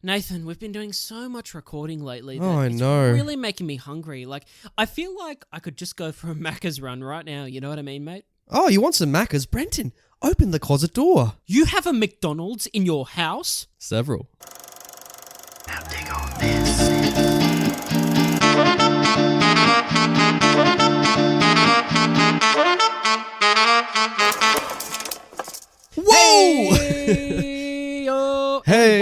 Nathan, we've been doing so much recording lately that I it's know. really making me hungry. Like, I feel like I could just go for a Macca's run right now. You know what I mean, mate? Oh, you want some Maccas? Brenton, open the closet door. You have a McDonald's in your house? Several. Now dig on this. Whoa! Hey, oh, Hey.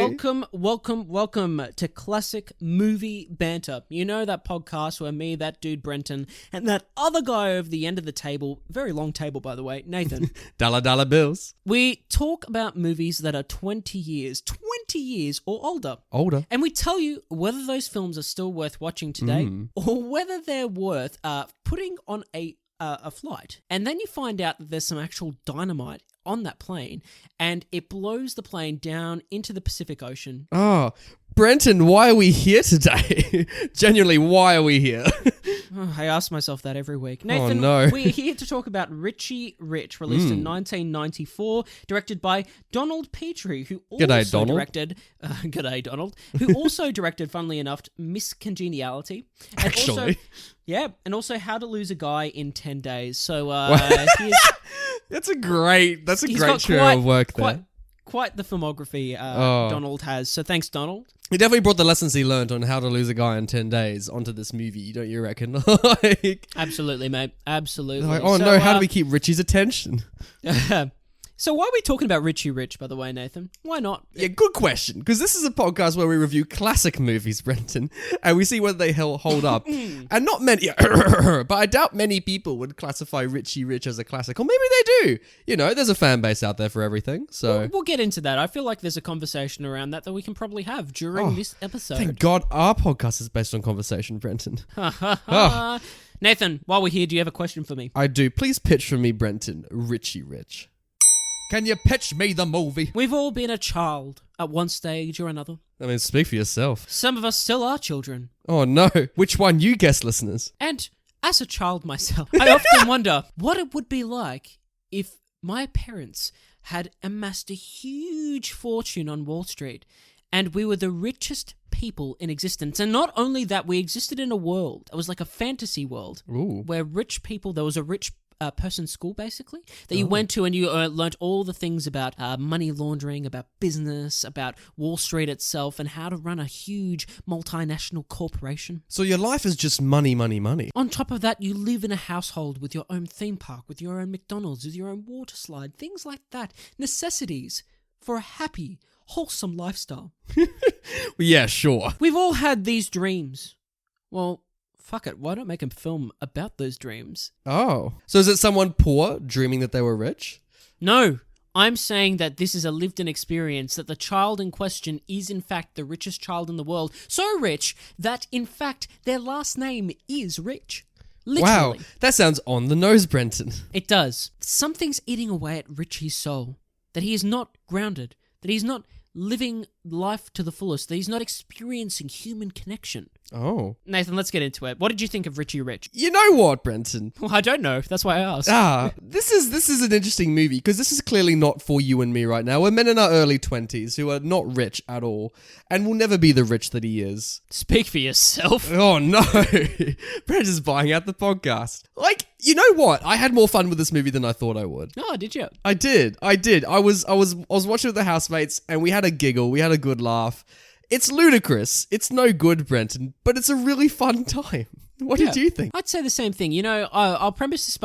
welcome to Classic Movie Banter. You know that podcast where me, that dude Brenton, and that other guy over the end of the table, very long table by the way, Nathan, Dollar bills. we talk about movies that are 20 years or older. Older. And we tell you whether those films are still worth watching today or whether they're worth putting on a flight. And then you find out that there's some actual dynamite on that plane and it blows the plane down into the Pacific Ocean. Oh, Brenton, why are we here today? Genuinely, why are we here? I ask myself that every week. Nathan, no. we're here to talk about Richie Rich, released in 1994, directed by Donald Petrie, who also G'day, Donald. directed... G'day, Donald. Who also directed, funnily enough, Miss Congeniality. And Actually. and also How to Lose a Guy in 10 Days. So, here's... That's a great He's got share of work there. Quite the filmography Donald has. So thanks, Donald. He definitely brought the lessons he learned on how to lose a guy in 10 days onto this movie, don't you reckon? Absolutely, mate. Absolutely. Like, oh no, how do we keep Richie's attention? So why are we talking about Richie Rich, by the way, Nathan? Why not? Yeah, good question. Because this is a podcast where we review classic movies, Brenton, and we see whether they hold up. And not many, but I doubt many people would classify Richie Rich as a classic. Or maybe they do. You know, there's a fan base out there for everything. So We'll get into that. I feel like there's a conversation around that we can probably have during this episode. thank God our podcast is based on conversation, Brenton. Nathan, while we're here, do you have a question for me? I do. Please pitch for me, Brenton, Richie Rich. Can you pitch me the movie? We've all been a child at one stage or another. I mean, speak for yourself. Some of us still are children. Oh no, which one you guess, listeners? And as a child myself, I often wonder what it would be like if my parents had amassed a huge fortune on Wall Street and we were the richest people in existence. And not only that, we existed in a world. It was like a fantasy world where rich people, there was a rich person school basically that you went to and you learnt all the things about money laundering, about business, about Wall Street itself and how to run a huge multinational corporation. So your life is just money. On top of that, you live in a household with your own theme park, with your own McDonald's, with your own water slide, things like that. Necessities for a happy, wholesome lifestyle. Yeah, sure. We've all had these dreams. Well, fuck it, why not make a film about those dreams? Oh. So is it someone poor dreaming that they were rich? No, I'm saying that this is a lived-in experience, that the child in question is in fact the richest child in the world. So rich that in fact their last name is Rich. Literally. Wow, that sounds on the nose, Brenton. It does. Something's eating away at Richie's soul. That he is not grounded. That he's not living life to the fullest. That he's not experiencing human connection. Oh. Nathan, let's get into it. What did you think of Richie Rich? You know what, Brenton? Well, I don't know. That's why I asked. This is an interesting movie because this is clearly not for you and me right now. We're men in our early 20s who are not rich at all and will never be the rich that he is. Speak for yourself. Oh no. Brenton's buying out the podcast. Like, you know what? I had more fun with this movie than I thought I would. Oh, did you? I did. I was watching with the housemates and we had a giggle. We had a good laugh. It's ludicrous. It's no good, Brenton, but it's a really fun time. What did you think? I'd say the same thing. You know, I'll premise this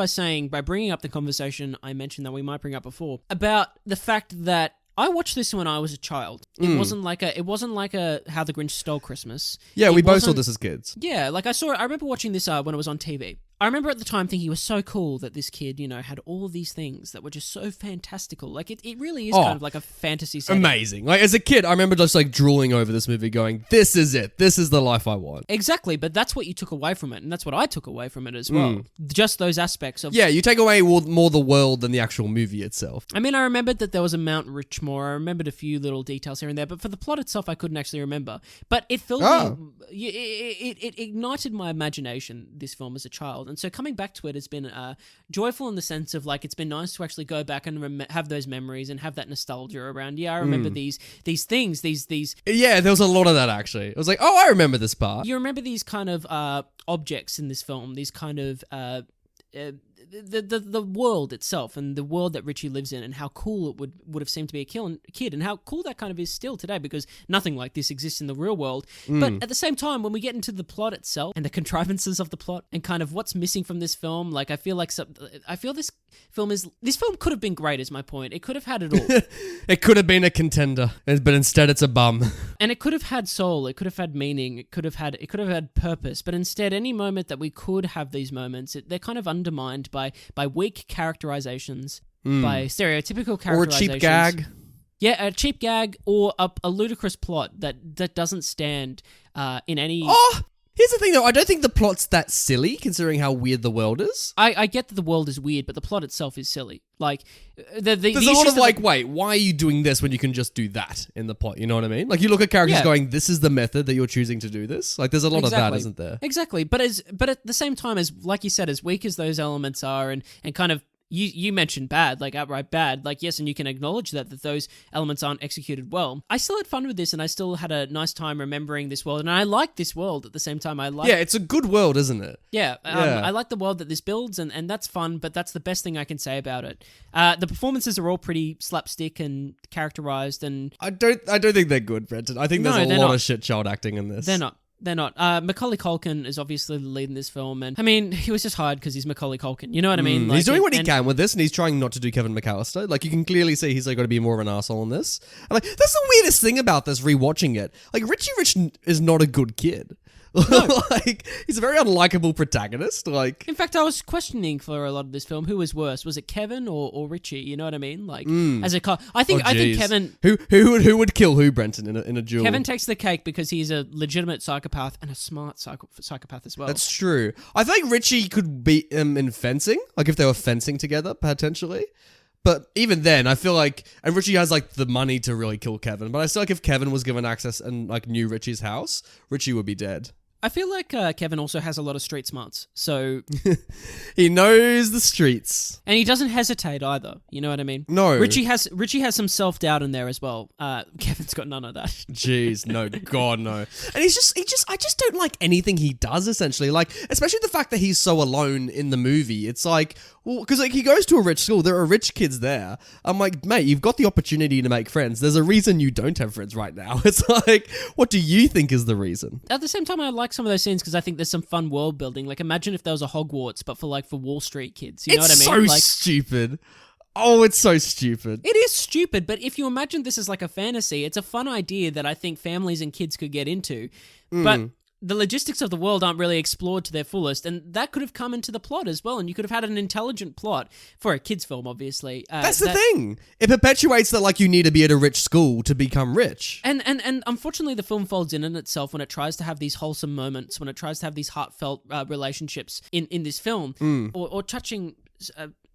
by bringing up the conversation I mentioned that we might bring up before about the fact that I watched this when I was a child. It wasn't like a How the Grinch Stole Christmas. Yeah, we both saw this as kids. Yeah, like I remember watching this when it was on TV. I remember at the time thinking it was so cool that this kid, you know, had all of these things that were just so fantastical. Like, it really is kind of like a fantasy setting. Amazing. Like, as a kid, I remember just, like, drooling over this movie going, this is it. This is the life I want. Exactly, but that's what you took away from it, and that's what I took away from it as well. Just those aspects of... Yeah, you take away more the world than the actual movie itself. I mean, I remembered that there was a Mount Richmore. I remembered a few little details here and there, but for the plot itself, I couldn't actually remember. But it filled me... It ignited my imagination, this film, as a child. world. And so coming back to it has been joyful in the sense of like it's been nice to actually go back and have those memories and have that nostalgia around. Yeah, I remember these things, these. Yeah, there was a lot of that actually. It was like, oh, I remember this part. You remember these kind of objects in this film, these kind of the world itself and the world that Richie lives in, and how cool it would have seemed to be a kid, and how cool that kind of is still today, because nothing like this exists in the real world. But at the same time, when we get into the plot itself and the contrivances of the plot and kind of what's missing from this film, like I feel this film could have been great, is my point. It could have had it all. It could have been a contender, but instead it's a bum. And it could have had soul, it could have had meaning, it could have had purpose, but instead any moment that we could have these moments, they're kind of undermined by weak characterizations, by stereotypical characterizations. Or a cheap gag. Yeah, a cheap gag or a ludicrous plot that doesn't stand in any... Oh! Here's the thing, though. I don't think the plot's that silly, considering how weird the world is. I get that the world is weird, but the plot itself is silly. Like, there's a lot of like, wait, why are you doing this when you can just do that in the plot? You know what I mean? Like, you look at characters going, this is the method that you're choosing to do this. Like, there's a lot of that, isn't there? Exactly. But at the same time, as like you said, as weak as those elements are, and kind of You mentioned bad, like outright bad, like yes, and you can acknowledge that those elements aren't executed well. I still had fun with this, and I still had a nice time remembering this world, and I like this world at the same time. Yeah, it's a good world, isn't it? Yeah, I like the world that this builds, and that's fun, but that's the best thing I can say about it. The performances are all pretty slapstick and characterized, and I don't think they're good, Brenton. I think there's a lot of shit child acting in this. They're not. They're not. Macaulay Culkin is obviously the lead in this film, and I mean, he was just hired because he's Macaulay Culkin. You know what I mean? Like, he's doing what he can with this, and he's trying not to do Kevin McAllister. Like, you can clearly see he's like got to be more of an asshole in this. And like, that's the weirdest thing about this rewatching it. Like, Richie Rich is not a good kid. No. Like, he's a very unlikable protagonist. Like, in fact, I was questioning for a lot of this film who was worse. Was it Kevin or Richie? You know what I mean? Like, as a I think Kevin. Who would kill who, Brenton, in a duel? Kevin takes the cake because he's a legitimate psychopath and a smart psychopath as well. That's true. I think Richie could beat him in fencing, like if they were fencing together potentially. But even then, I feel like, and Richie has like the money to really kill Kevin. But I feel like if Kevin was given access and like knew Richie's house, Richie would be dead. I feel like Kevin also has a lot of street smarts, so... He knows the streets. And he doesn't hesitate either, you know what I mean? No. Richie has some self-doubt in there as well. Kevin's got none of that. Jeez, no, God, no. And I just don't like anything he does, essentially. Like, especially the fact that he's so alone in the movie. It's like, well, because like he goes to a rich school, there are rich kids there. I'm like, mate, you've got the opportunity to make friends. There's a reason you don't have friends right now. It's like, what do you think is the reason? At the same time, I like some of those scenes because I think there's some fun world building. Like, imagine if there was a Hogwarts, but for Wall Street kids. You know what I mean? It's so stupid. Oh, it's so stupid. It is stupid, but if you imagine this as like a fantasy, it's a fun idea that I think families and kids could get into. But the logistics of the world aren't really explored to their fullest, and that could have come into the plot as well, and you could have had an intelligent plot for a kid's film, obviously. That's the thing. It perpetuates that, like, you need to be at a rich school to become rich. And unfortunately, the film folds in on itself when it tries to have these wholesome moments, when it tries to have these heartfelt relationships in this film, or touching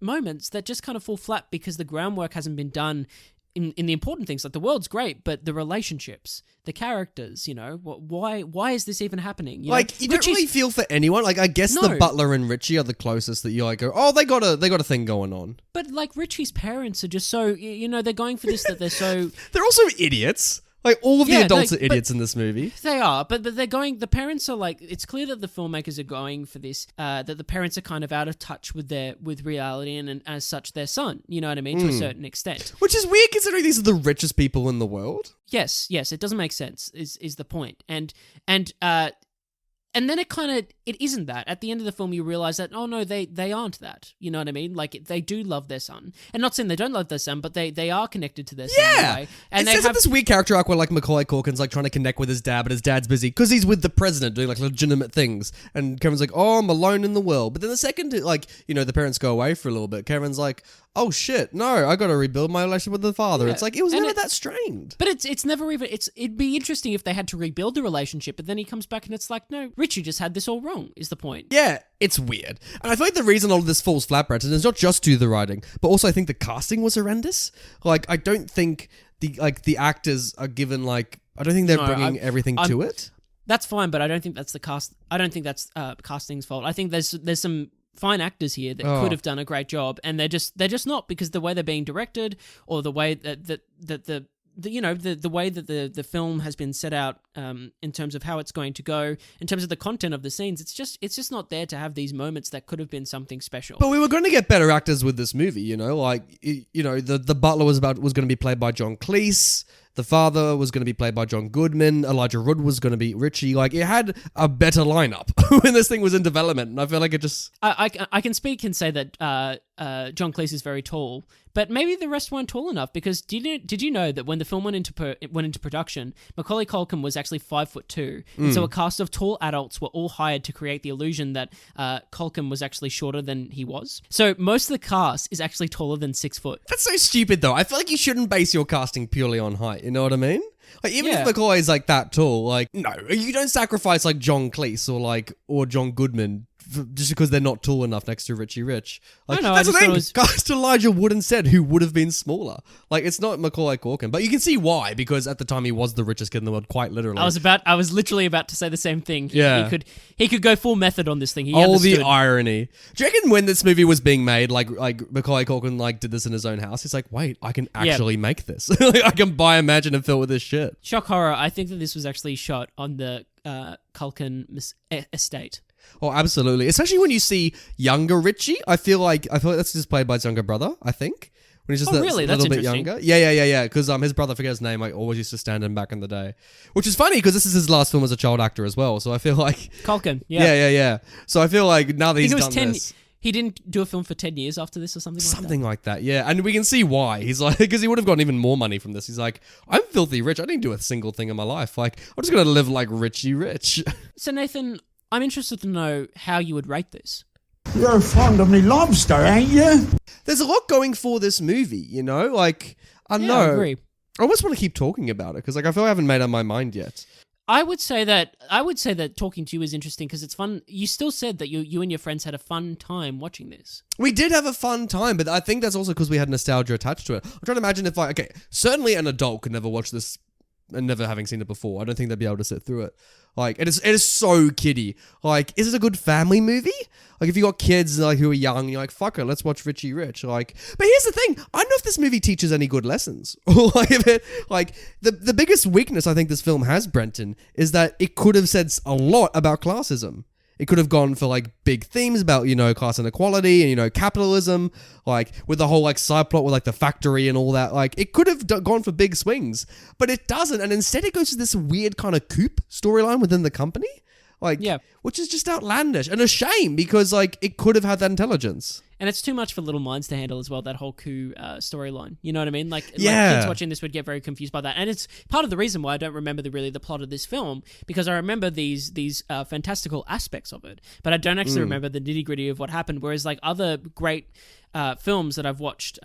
moments that just kind of fall flat because the groundwork hasn't been done in the important things. Like, the world's great, but the relationships, the characters, you know, why is this even happening? You like, know? you don't really feel for anyone. Like, I guess the butler and Richie are the closest that you like go, oh, they got a thing going on. But like, Richie's parents are just so, you know, they're going for this, that they're so... They're also idiots. Like, all of the adults are idiots in this movie. They are, but they're going... The parents are like... It's clear that the filmmakers are going for this, that the parents are kind of out of touch with reality, and as such, their son. You know what I mean? To a certain extent. Which is weird, considering these are the richest people in the world. Yes, it doesn't make sense, is the point. And then it isn't that. At the end of the film, you realize that, oh no, they aren't that. You know what I mean? Like, they do love their son. And not saying they don't love their son, but they are connected to their son in a way. And it says this weird character arc where, like, Macaulay Culkin's, like, trying to connect with his dad, but his dad's busy because he's with the president doing, like, legitimate things. And Kevin's like, oh, I'm alone in the world. But then the second, like, you know, the parents go away for a little bit, Kevin's like, oh shit, no, I gotta rebuild my relationship with the father. Yeah. It's like, it was never that strained. But it's never even, it'd be interesting if they had to rebuild the relationship, but then he comes back and it's like, no, Richie just had this all wrong, is the point. Yeah, it's weird. And I feel like the reason all of this falls flat, Brett, is not just due to the writing, but also I think the casting was horrendous. Like, I don't think the actors are given, like, I don't think they're bringing everything to it. That's fine, but I don't think that's the cast. I don't think that's casting's fault. I think there's some fine actors here that could have done a great job, and they're just not, because the way they're being directed, or the way that the way that the film has been set out in terms of how it's going to go, in terms of the content of the scenes, it's just not there to have these moments that could have been something special. But we were going to get better actors with this movie, the butler was going to be played by John Cleese. The father was going to be played by John Goodman. Elijah Wood was going to be Richie. Like, it had a better lineup when this thing was in development, and I feel like it just... I can speak and say that John Cleese is very tall, but maybe the rest weren't tall enough, because did you know that when the film went into production, Macaulay Culkin was actually 5'2", and so a cast of tall adults were all hired to create the illusion that Culkin was actually shorter than he was. So most of the cast is actually taller than 6 foot. That's so stupid, though. I feel like you shouldn't base your casting purely on height. You know what I mean? Like, even if Macaulay's like that tall, like, no, you don't sacrifice like John Cleese or John Goodman just because they're not tall enough next to Richie Rich. Like, no, that's the thing. Cast Elijah Wood instead, who would have been smaller. Like, it's not Macaulay Culkin, but you can see why, because at the time he was the richest kid in the world, quite literally. I was literally about to say the same thing. He could go full method on this thing. He understood. The irony. Do you reckon when this movie was being made, like Macaulay Culkin like did this in his own house? He's like, wait, I can actually make this. Like, I can buy Imagine and fill with this shit. Shock horror. I think that this was actually shot on the Culkin estate. Oh, absolutely. Especially when you see younger Richie. I feel like that's just played by his younger brother, I think. When he's just a little bit younger. Yeah. Because his brother, I forget his name, like always used to stand him back in the day. Which is funny because this is his last film as a child actor as well. So I feel like... Culkin, Yeah. So I feel like now that he's done this... He didn't do a film for 10 years after this or something like that? Something like that, yeah. And we can see why. He's like... Because he would have gotten even more money from this. He's like, I'm filthy rich. I didn't do a single thing in my life. Like, I'm just going to live like Richie Rich. So Nathan... I'm interested to know how you would rate this. You're fond of me lobster, ain't you? There's a lot going for this movie, you know? Like, I don't know. I agree. I almost want to keep talking about it because, like, I feel I haven't made up my mind yet. I would say that talking to you is interesting because it's fun. You still said that you and your friends had a fun time watching this. We did have a fun time, but I think that's also because we had nostalgia attached to it. I'm trying to imagine if certainly an adult could never watch this and never having seen it before. I don't think they'd be able to sit through it. Like, it is so kiddie. Like, is it a good family movie? Like, if you got kids like who are young, you're like, fuck it, let's watch Richie Rich. Like, but here's the thing. I don't know if this movie teaches any good lessons. Or the biggest weakness I think this film has, Brenton, is that it could have said a lot about classism. It could have gone for like big themes about, class inequality and, capitalism, like with the whole like side plot with like the factory and all that. Like, it could have gone for big swings, but it doesn't. And instead it goes to this weird kind of coup storyline within the company. Which is just outlandish and a shame because like it could have had that intelligence. And it's too much for little minds to handle as well, that whole coup storyline. You know what I mean? Like kids watching this would get very confused by that. And it's part of the reason why I don't remember the plot of this film, because I remember these fantastical aspects of it, but I don't actually remember the nitty-gritty of what happened. Whereas like other great films that I've watched,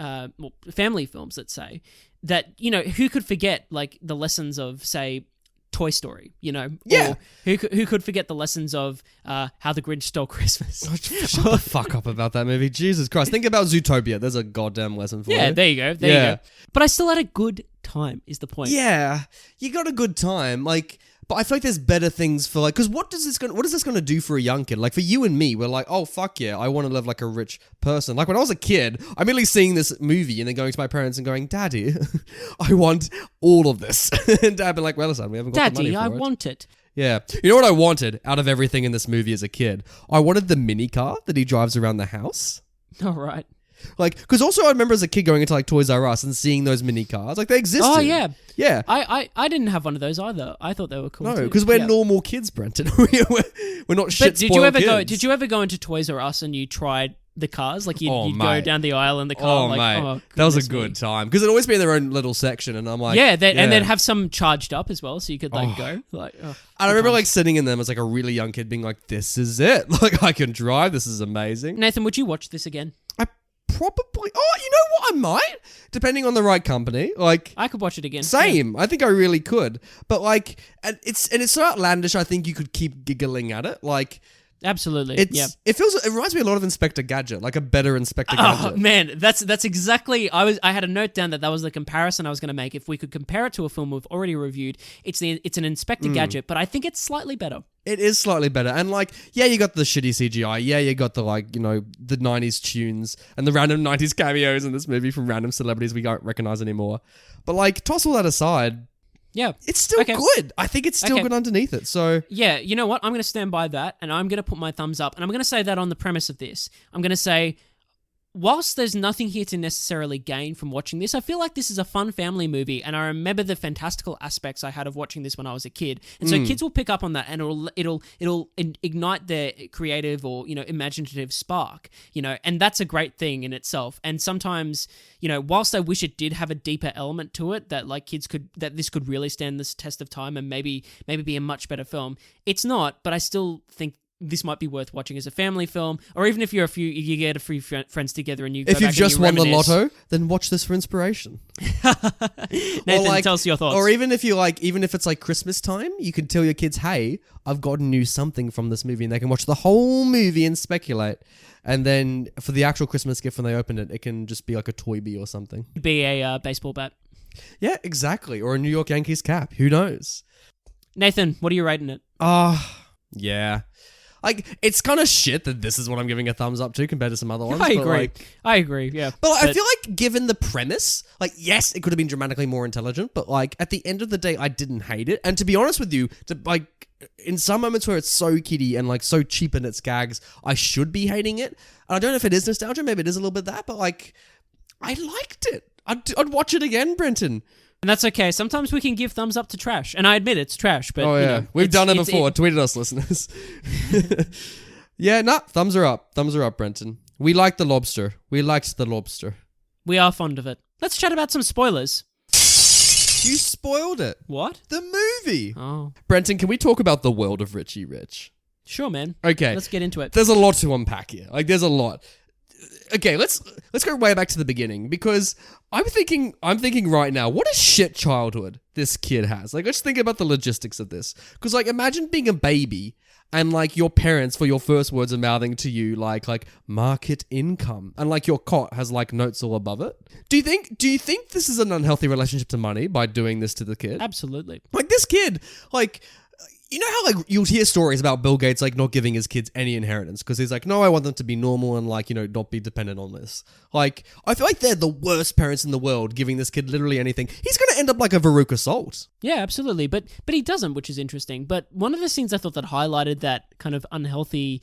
family films, let's say, that, who could forget like the lessons of, say, Toy Story, Or who could forget the lessons of How the Grinch Stole Christmas? Shut the fuck up about that movie. Jesus Christ. Think about Zootopia. There's a goddamn lesson for you. Yeah, there you go. There you go. But I still had a good time, is the point. Yeah, you got a good time. Like, but I feel like there's better things for like, because what is this going to do for a young kid? Like for you and me, we're like, oh fuck yeah, I want to live like a rich person. Like when I was a kid, I'm really seeing this movie and then going to my parents and going, Daddy, I want all of this. And Dad been like, well, son, we haven't got the money for it. Daddy, I want it. Yeah. You know what I wanted out of everything in this movie as a kid? I wanted the mini car that he drives around the house. All right. Like, because also I remember as a kid going into like Toys R Us and seeing those mini cars, like they existed. Oh yeah, yeah. I didn't have one of those either. I thought they were cool. No, because we're normal kids, Brenton. we're not shit. But did you ever go into Toys R Us and you tried the cars? Like you'd go down the aisle in the car. Oh mate, that was a good time because it'd always be in their own little section, and I'm like, and then have some charged up as well, so you could like go. Like, and I remember like sitting in them as like a really young kid, being like, "This is it! Like I can drive. This is amazing." Nathan, would you watch this again? Probably. Oh, you know what? I might, depending on the right company. Like I could watch it again. Same. Yeah. I think I really could. But like, and it's so outlandish. I think you could keep giggling at it. Like Absolutely. It reminds me a lot of Inspector Gadget, like a better Inspector Gadget. Oh man, that's exactly. I had a note down that was the comparison I was going to make. If we could compare it to a film we've already reviewed, it's an Inspector Gadget, but I think it's slightly better. It is slightly better. And like, yeah, you got the shitty CGI. Yeah, you got the like, you know, the 90s tunes and the random 90s cameos in this movie from random celebrities we don't recognize anymore. But like, toss all that aside. Yeah. It's still good. I think it's still good underneath it. So yeah, you know what? I'm going to stand by that and I'm going to put my thumbs up. And I'm going to say that on the premise of this. I'm going to say, whilst there's nothing here to necessarily gain from watching this, I feel like this is a fun family movie, and I remember the fantastical aspects I had of watching this when I was a kid. And so kids will pick up on that, and it'll ignite their creative or, you know, imaginative spark, you know, and that's a great thing in itself. And sometimes, you know, whilst I wish it did have a deeper element to it, that like this could really stand this test of time and maybe be a much better film, it's not. But I still think this might be worth watching as a family film, or even if you get a few friends together and you go if you've back just and you won the reminisce. lotto, then watch this for inspiration. Nathan, tell us your thoughts. Or even if it's like Christmas time, you can tell your kids, hey, I've gotten you something from this movie, and they can watch the whole movie and speculate. And then for the actual Christmas gift when they open it, it can just be like a Toy Bee or something. Be a baseball bat. Yeah, exactly. Or a New York Yankees cap. Who knows? Nathan, what are you rating it? Yeah. Like, it's kind of shit that this is what I'm giving a thumbs up to compared to some other ones. I but agree. like, I agree, yeah. But I feel like given the premise, like, yes, it could have been dramatically more intelligent, but like, at the end of the day, I didn't hate it. And to be honest with you, in some moments where it's so kiddie and like so cheap in its gags, I should be hating it. And I don't know if it is nostalgia, maybe it is a little bit that, but like, I liked it. I'd watch it again, Brenton. And that's okay. Sometimes we can give thumbs up to trash. And I admit it's trash, but you know, we've done it before. Tweeted us, listeners. Yeah, thumbs are up. Thumbs are up, Brenton. We like the lobster. We liked the lobster. We are fond of it. Let's chat about some spoilers. You spoiled it. What? The movie. Oh. Brenton, can we talk about the world of Richie Rich? Sure, man. Okay. Let's get into it. There's a lot to unpack here. Like, there's a lot. Okay, let's go way back to the beginning, because I'm thinking right now, what a shit childhood this kid has. Like, let's think about the logistics of this. Because, like, imagine being a baby and, like, your parents, for your first words, are mouthing to you, like market income. And, like, your cot has, like, notes all above it. Do you think this is an unhealthy relationship to money by doing this to the kid? Absolutely. Like, this kid, like... You know how, like, you'll hear stories about Bill Gates, like, not giving his kids any inheritance because he's like, no, I want them to be normal and, like, you know, not be dependent on this. Like, I feel like they're the worst parents in the world giving this kid literally anything. He's going to end up like a Veruca Salt. Yeah, absolutely. But he doesn't, which is interesting. But one of the scenes I thought that highlighted that kind of unhealthy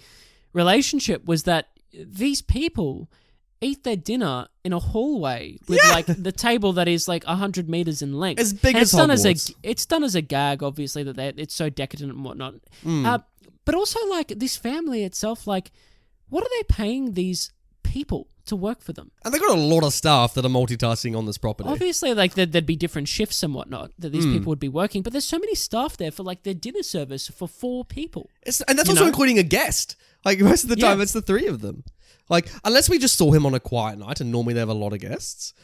relationship was that these people eat their dinner in a hallway with like the table that is like 100 meters in length. As big as Hogwarts. It's done as a gag, obviously, that it's so decadent and whatnot. But also, like, this family itself, like, what are they paying these people to work for them? And they've got a lot of staff that are multitasking on this property. Obviously, like, there'd be different shifts and whatnot that these people would be working, but there's so many staff there for, like, their dinner service for 4 people. And that's also including a guest. Like, most of the time, it's the 3 of them. Like, unless we just saw him on a quiet night, and normally they have a lot of guests.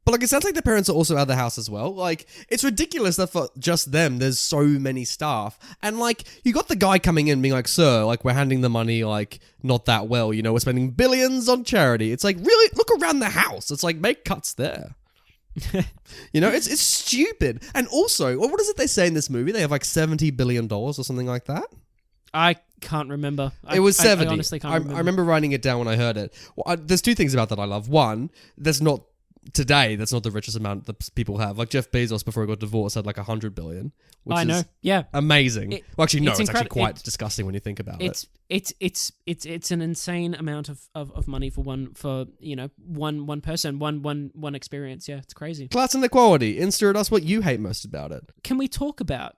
But, like, it sounds like the parents are also out of the house as well. Like, it's ridiculous that for just them, there's so many staff. And, like, you got the guy coming in being like, sir, like, we're handing the money, like, not that well. You know, we're spending billions on charity. It's like, really? Look around the house. It's like, make cuts there. You know, it's stupid. And also, what is it they say in this movie? They have, like, $70 billion or something like that? I can't remember. It was 70. I honestly can't remember. I remember writing it down when I heard it. Well, there's 2 things about that I love. One, that's not the richest amount that people have. Like Jeff Bezos, before he got divorced, had like 100 billion. Which I know. Is yeah. Amazing. Well, actually, no, it's actually quite it's disgusting when you think about it. It's an insane amount of money for one person, one experience. Yeah, it's crazy. Class inequality. Insert us what you hate most about it. Can we talk about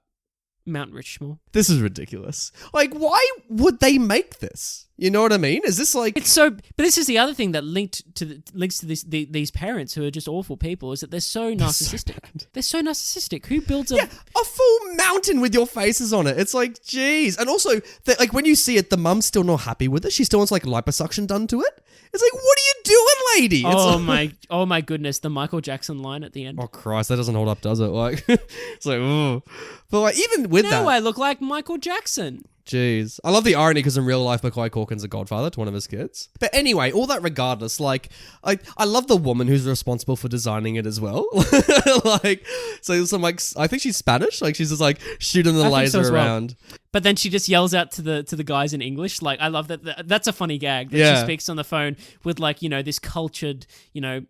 Mount Richmore? This is ridiculous. Like, why would they make this? You know what I mean? Is this like... It's so... But this is the other thing that links to these parents who are just awful people, is that they're so narcissistic. They're so narcissistic. Who builds a... Yeah, a full mountain with your faces on it. It's like, geez. And also, like, when you see it, the mum's still not happy with it. She still wants, like, liposuction done to it. It's like, what are you doing, lady? Oh my goodness, the Michael Jackson line at the end. Oh Christ, that doesn't hold up, does it? Like, it's like, oh. But like, even with that, now I look like Michael Jackson. Jeez. I love the irony because in real life, Macaulay Culkin's a godfather to one of his kids. But anyway, all that regardless, like, I love the woman who's responsible for designing it as well. Like, so some, like, I think she's Spanish. Like, she's just, like, shooting the laser around. But then she just yells out to the guys in English. Like, I love that. That's a funny gag. That she speaks on the phone with, like, you know, this cultured, you know,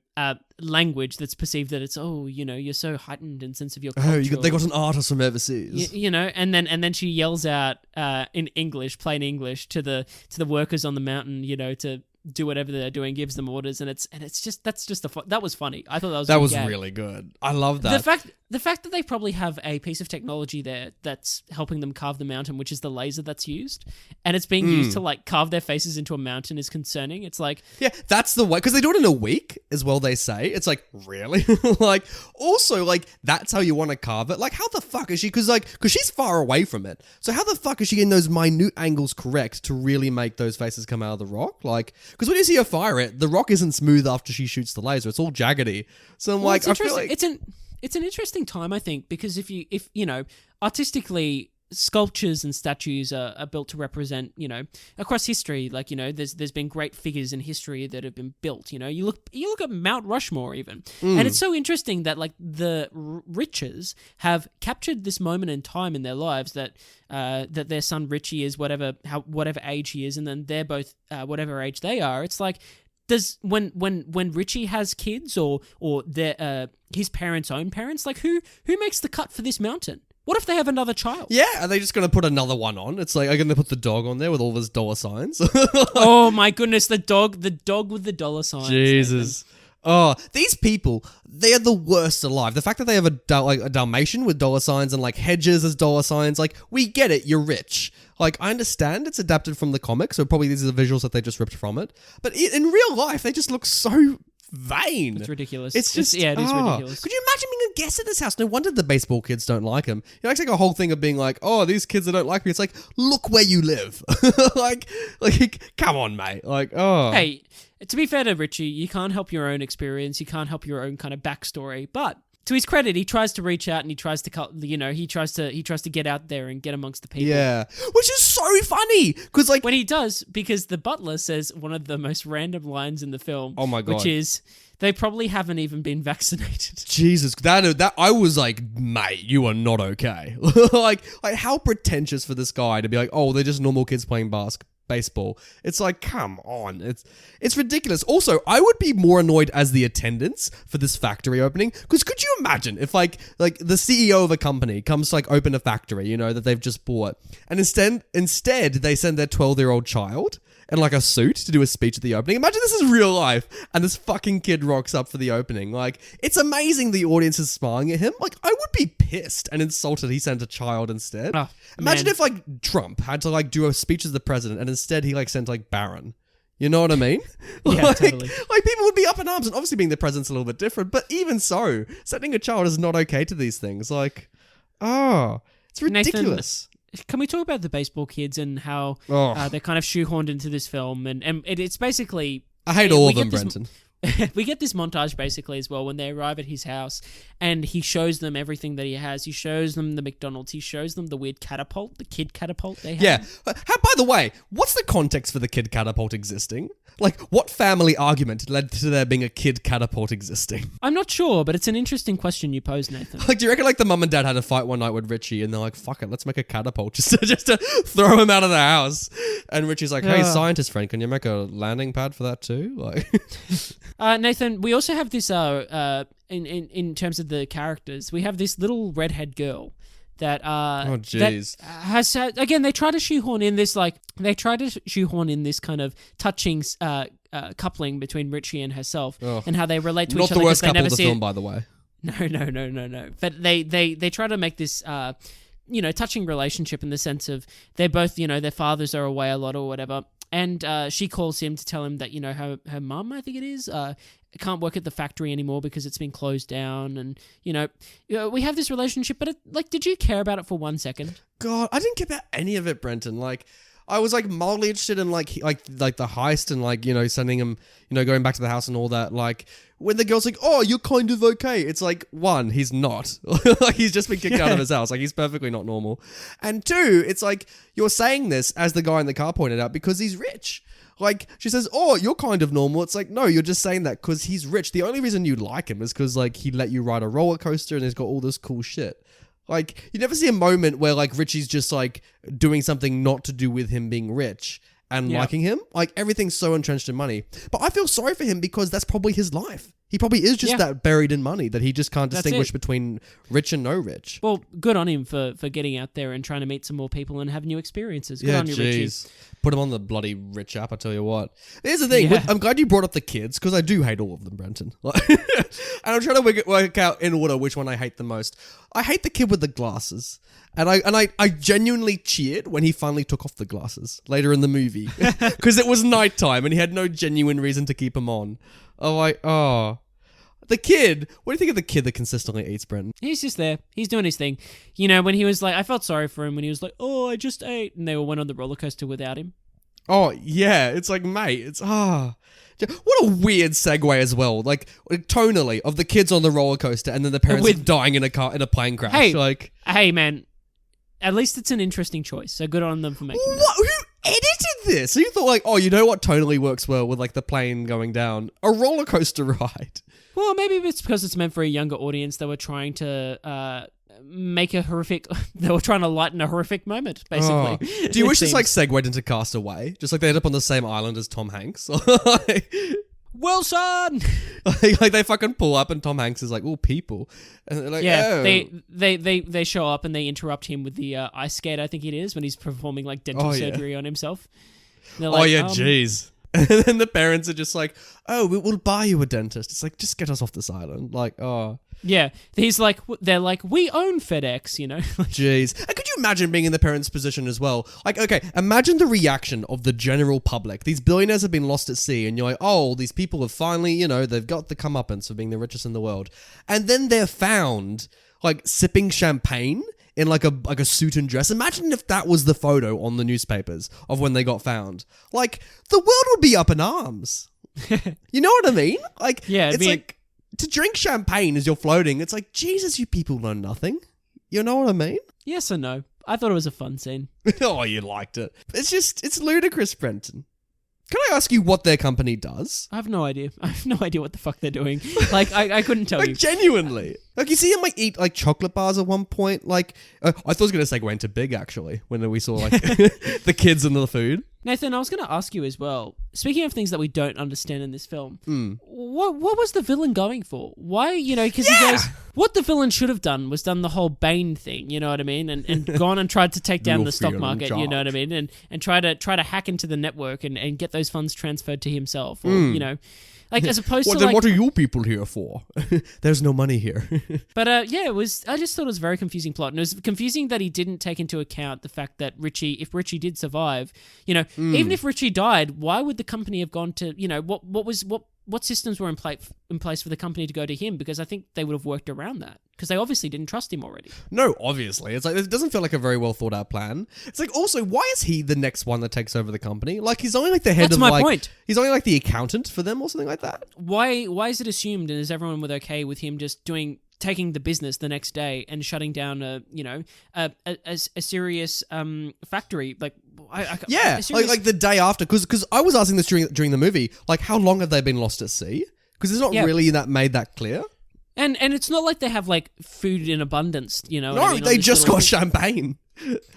language that's perceived that it's, oh, you know, you're so heightened in sense of your culture. Oh, they got an artist from overseas. You know, and then she yells out in English, plain English, to the workers on the mountain, you know, to do whatever they're doing, gives them orders, and it's just that was funny. I thought that was really good. I love that. The fact that they probably have a piece of technology there that's helping them carve the mountain, which is the laser that's used, and it's being used to like carve their faces into a mountain is concerning. It's like, yeah, that's the way, because they do it in a week as well. They say it's like, really, like, also, like, that's how you want to carve it. Like, how the fuck is she? Because she's far away from it. So how the fuck is she getting those minute angles correct to really make those faces come out of the rock? Like, because when you see her fire it, the rock isn't smooth after she shoots the laser. It's all jaggedy. So I'm like, I feel like it's an interesting time, I think, because if you know, artistically, sculptures and statues are built to represent, you know, across history. Like, you know, there's been great figures in history that have been built. You know, you look at Mount Rushmore even, and it's so interesting that like the Riches have captured this moment in time in their lives that that their son Richie is whatever age he is, and then they're both whatever age they are. It's like, does when Richie has kids or their his parents' own parents, like who makes the cut for this mountain? What if they have another child? Yeah, are they just going to put another one on? It's like, are going to put the dog on there with all of his dollar signs? Oh my goodness, the dog with the dollar signs. Jesus. Oh, these people, they are the worst alive. The fact that they have a Dalmatian with dollar signs and like hedges as dollar signs, like, we get it, you're rich. Like, I understand it's adapted from the comic, so probably these are the visuals that they just ripped from it. But in real life, they just look so vain. It's ridiculous. It is ridiculous. Could you imagine being a guest at this house? No wonder the baseball kids don't like him. You know, it's like a whole thing of being like, oh, these kids that don't like me. It's like, look where you live. like, come on, mate. Like, oh. Hey, to be fair to Richie, you can't help your own experience. You can't help your own kind of backstory. But to his credit, he tries to reach out and he tries to, you know, he tries to get out there and get amongst the people. Yeah, which is so funny because like when he does, because the butler says one of the most random lines in the film. Oh my God. Which is, they probably haven't even been vaccinated. Jesus, that I was like, mate, you are not okay. like how pretentious for this guy to be like, oh, they're just normal kids playing baseball. It's like, come on. It's ridiculous. Also, I would be more annoyed as the attendants for this factory opening, because could you imagine if like the CEO of a company comes to like open a factory, you know, that they've just bought, and instead they send their 12-year-old child in like a suit to do a speech at the opening. Imagine this is real life and this fucking kid rocks up for the opening. Like, it's amazing the audience is smiling at him. Like, I would be pissed and insulted he sent a child instead. Oh, imagine if like Trump had to like do a speech as the president and instead he like sent like Barron. You know what I mean? Yeah, totally. Like, people would be up in arms, and obviously being the president's a little bit different, but even so, sending a child is not okay to these things. Like, it's ridiculous. Nathan, can we talk about the baseball kids and how they're kind of shoehorned into this film? And it's basically... I hate all of them, Brenton. We get this montage basically as well when they arrive at his house and he shows them everything that he has. He shows them the McDonald's. He shows them the weird catapult, the kid catapult they have. Yeah. By the way, what's the context for the kid catapult existing? Like, what family argument led to there being a kid catapult existing? I'm not sure, but it's an interesting question you pose, Nathan. Like, do you reckon like the mum and dad had a fight one night with Richie and they're like, fuck it, let's make a catapult just to throw him out of the house? And Richie's like, hey, scientist friend, can you make a landing pad for that too? Like, Nathan, we also have this in terms of the characters, we have this little redhead girl that that has again, they try to shoehorn in this kind of touching coupling between Richie and herself and how they relate to each other. Not the worst couple never of the film, by the way. No. But they try to make this touching relationship in the sense of they're both, their fathers are away a lot or whatever. And she calls him to tell him that, her mum, I think it is, can't work at the factory anymore because it's been closed down. And, we have this relationship, but did you care about it for 1 second? God, I didn't care about any of it, Brenton. Like, I was like mildly interested in like the heist and like, you know, sending him, you know, going back to the house and all that. Like when the girl's like, oh, you're kind of okay. It's like, one, he's not. Like he's just been kicked out of his house. Like he's perfectly not normal. And two, it's like you're saying this, as the guy in the car pointed out, because he's rich. Like she says, oh, you're kind of normal. It's like, no, you're just saying that because he's rich. The only reason you like him is because like he let you ride a roller coaster and he's got all this cool shit. Like, you never see a moment where, like, Richie's just, like, doing something not to do with him being rich and liking him. Like, everything's so entrenched in money. But I feel sorry for him because that's probably his life. He probably is just that buried in money that he just can't distinguish between rich and no rich. Well, good on him for getting out there and trying to meet some more people and have new experiences. Good on you, Richie. Put him on the bloody rich app, I tell you what. Here's the thing. I'm glad you brought up the kids because I do hate all of them, Brenton. And I'm trying to work out in order which one I hate the most. I hate the kid with the glasses. And I genuinely cheered when he finally took off the glasses later in the movie because it was nighttime and he had no genuine reason to keep them on. I'm like, oh. The kid, what do you think of the kid that consistently eats, Brenton? He's just there. He's doing his thing. You know, when he was like, I felt sorry for him when he was like, oh, I just ate. And they all went on the roller coaster without him. Oh, yeah. It's like, mate, it's, What a weird segue as well. Like, tonally, of the kids on the roller coaster and then the parents dying in a plane crash. Hey, man. At least it's an interesting choice. So good on them for making that. Who edited this? So you thought like, oh, you know what totally works well with like the plane going down? A roller coaster ride. Well, maybe it's because it's meant for a younger audience. They were trying to make a horrific... They were trying to lighten a horric moment, basically. Oh. Do you wish this like segued into Castaway? Just like they end up on the same island as Tom Hanks? Wilson! Like they fucking pull up and Tom Hanks is like, oh, people. And they're like, they show up and they interrupt him with the ice skate, I think it is, when he's performing like dental surgery on himself. Like, jeez. And then the parents are just like, oh, we'll buy you a dentist. It's like, just get us off this island. Like, oh. Yeah. They're like, we own FedEx, you know? Jeez. And could you imagine being in the parents' position as well? Like, okay, imagine the reaction of the general public. These billionaires have been lost at sea and you're like, oh, these people have finally, you know, they've got the comeuppance for being the richest in the world. And then they're found, like, sipping champagne in like a suit and dress. Imagine if that was the photo on the newspapers of when they got found. Like, the world would be up in arms. You know what I mean? Like, it's like, to drink champagne as you're floating, it's like, Jesus, you people know nothing. You know what I mean? Yes or no? I thought it was a fun scene. Oh, you liked it. It's ludicrous, Brenton. Can I ask you what their company does? I have no idea. I have no idea what the fuck they're doing. Like, I couldn't tell you. Genuinely. Like, you see him, like, eat, like, chocolate bars at one point. Like, I thought I was going to segue into Big, actually, when we saw, like, the kids and the food. Nathan, I was going to ask you as well, speaking of things that we don't understand in this film, what was the villain going for? Why, you know, because he goes, what the villain should have done was done the whole Bane thing, you know what I mean? And gone and tried to take down the stock market, you know what I mean? And try to hack into the network and get those funds transferred to himself, or, you know... Like, as opposed to, then what are you people here for? There's no money here. But, I just thought it was a very confusing plot. And it was confusing that he didn't take into account the fact that if Richie did survive, you know, even if Richie died, why would the company have gone to, you know, what systems were in place for the company to go to him? Because I think they would have worked around that. Because they obviously didn't trust him already. No, obviously. It's like, it doesn't feel like a very well thought out plan. It's like, also, why is he the next one that takes over the company? Like, he's only like the head That's my point. He's only like the accountant for them or something like that. Why is it assumed, and is everyone okay with him just taking the business the next day and shutting down a serious factory? Like, like the day after, because I was asking this during the movie, like, how long have they been lost at sea? Because it's not really made that clear. And it's not like they have like food in abundance, you know. No, they just got champagne.